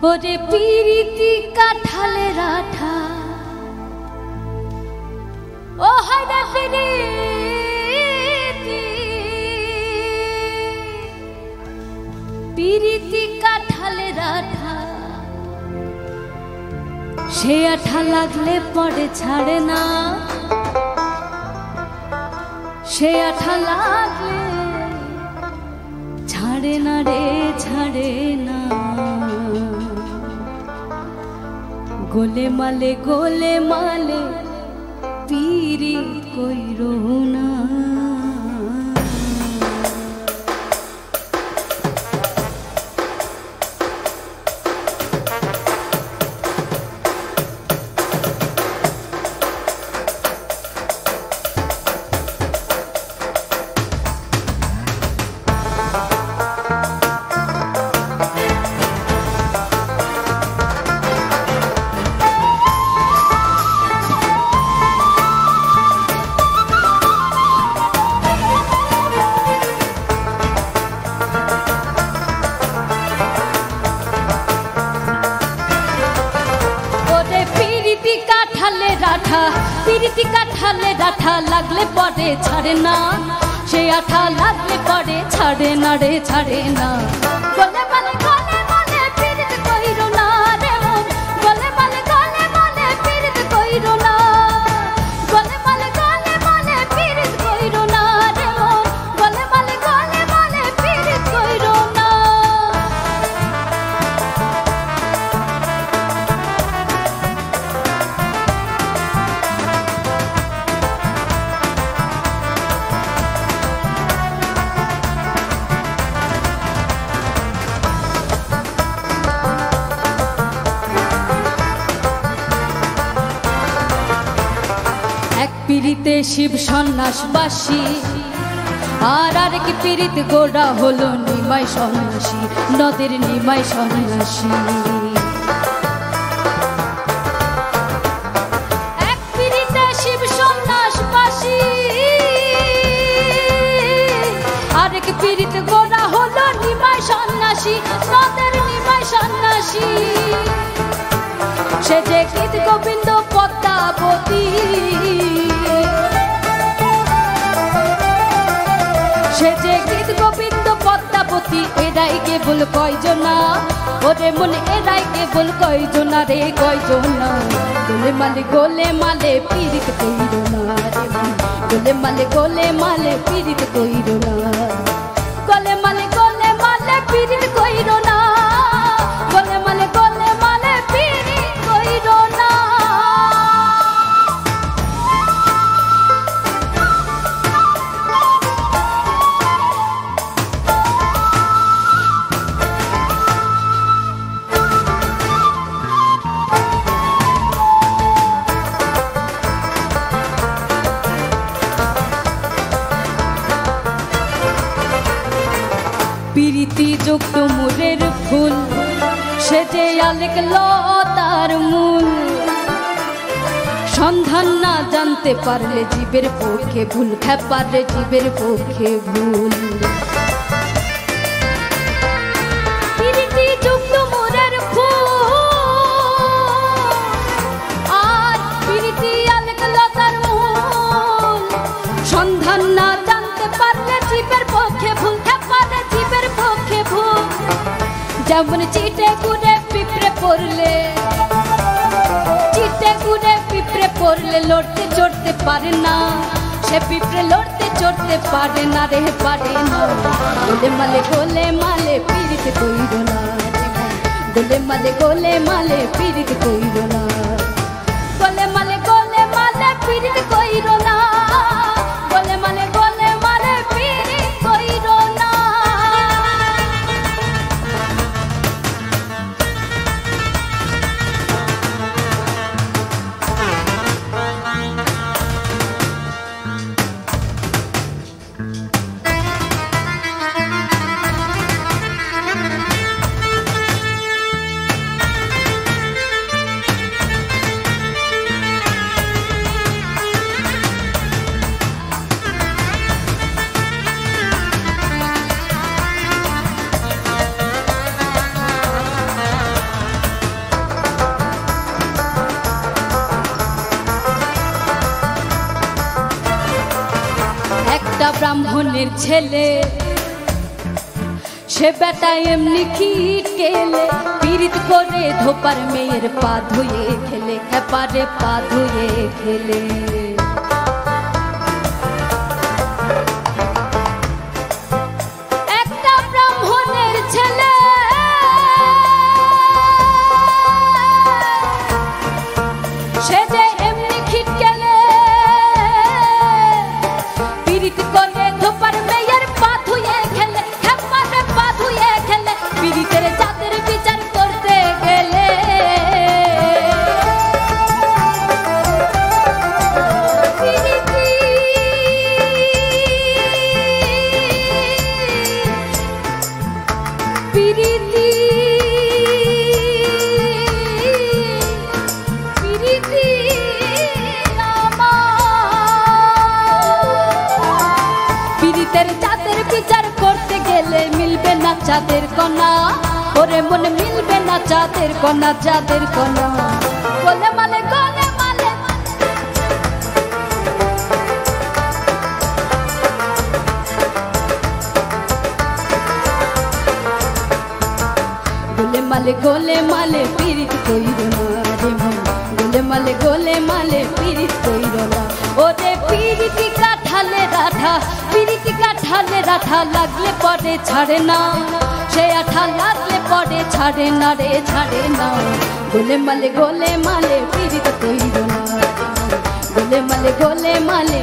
ওরে পিরিতি কাঠালের আঠা ও হয় না পিরিতি কাঠালের আঠা সে আঠা লাগলে পরে ছাড়ে না সে আঠা লাগলে ছাড়ে না রে ছাড়ে না গোলে মালে পীরি কইরো না পিরিতি কাঠালের আঠা লাগলে পরে ছাড়ে না সে আঠা লাগলে পরে ছাড়ে না রে ছাড়ে না গলে মালে পিরিত কইরো না রে মন গলে মালে পিরিত কইরো না গলে মালে পিরিত কইরো না রে মন গলে মালে পিরিত কইরো না পিরিতে শিব সন্ন্যাসবাসী আর আরেক পিরিত গোড়া হলো নিমাই সন্ন্যাসী নদের নিমাই সন্ন্যাসী এক পিরিতে শিব সন্ন্যাসবাসী আরেক পিরিত গোড়া হলো নিমাই সন্ন্যাসী নদের নিমাই সন্ন্যাসী সে যে গীত গোবিন্দ পদ্মাবতী সে যে গীত গোবিন্দ পদ্মাবতী এরাই কেবল কয়জনা ওরে মন এরাই কেবল কয়জনা রে কয়জনা গোলে মালে পীরিত কইরো না রে গোলে মালে পীরিত কইরো না গোলে মালে পীরিত কইরো না গোলে মালে পীরিত কইরো না পিরিতি যুক্ত মুরের ফুল সে যে আলেক লতার মূল সন্ধান না জানতে পারলে জীবের পক্ষে ভুল খেপারে জীবের পক্ষে ভুল পিরিতি যুক্ত মুরের ফুল আর পিরিতি আলেক লতার মূল সন্ধান না জানতে পারলে জীবের পক্ষে ভুল খেপারে জীবের পক্ষে ভুল যেমন চিটে গুড়ে পিঁপড়ে পড়লে লড়তে চড়তে পারে না সে পিঁপড়ে লড়তে চড়তে পারে না রে পারে না গোলে মালে পীরিত কইরো না গোলে মালে পীরিত কইরো না গোলে মালে পীরিত কইরো না গোলে মালে পীরিত কইরো না একটা ব্রাহ্মণের ছেলে সে বেটা এমনি খিট কেলে পীড়িত করে ধোপার মেয়ের পা ধুয়ে খেলে খেপারে পা ধুয়ে খেলে একটা ব্রাহ্মণের ছেলে সে যে এমনি খিট কেলে পীড়িত করে ধোপার মেয়ের পা ধুয়ে খেলে খেপারে পা ধুয়ে খেলে পীড়িতের জাতের বিচার করতে গেলে পীড়িতের জাতের বিচার করতে গেলে মিলবে না চাঁদের কণা ওরে মনে মিলবে না চাঁদের কণা চাঁদের কণা গোলে মালে গোলে মালে গোলে মালে পীড়িত কইর না রে মন গোলে মালে পীড়িত কইর না ওরে পীড়িতি কাঠালে রাঠা লাগলে পরে ছাড়ে না সে আঠা লাগলে পরে ছাড়ে না রে ছাড়ে না গোলে মালে পীড়িত কইর না গোলে মালে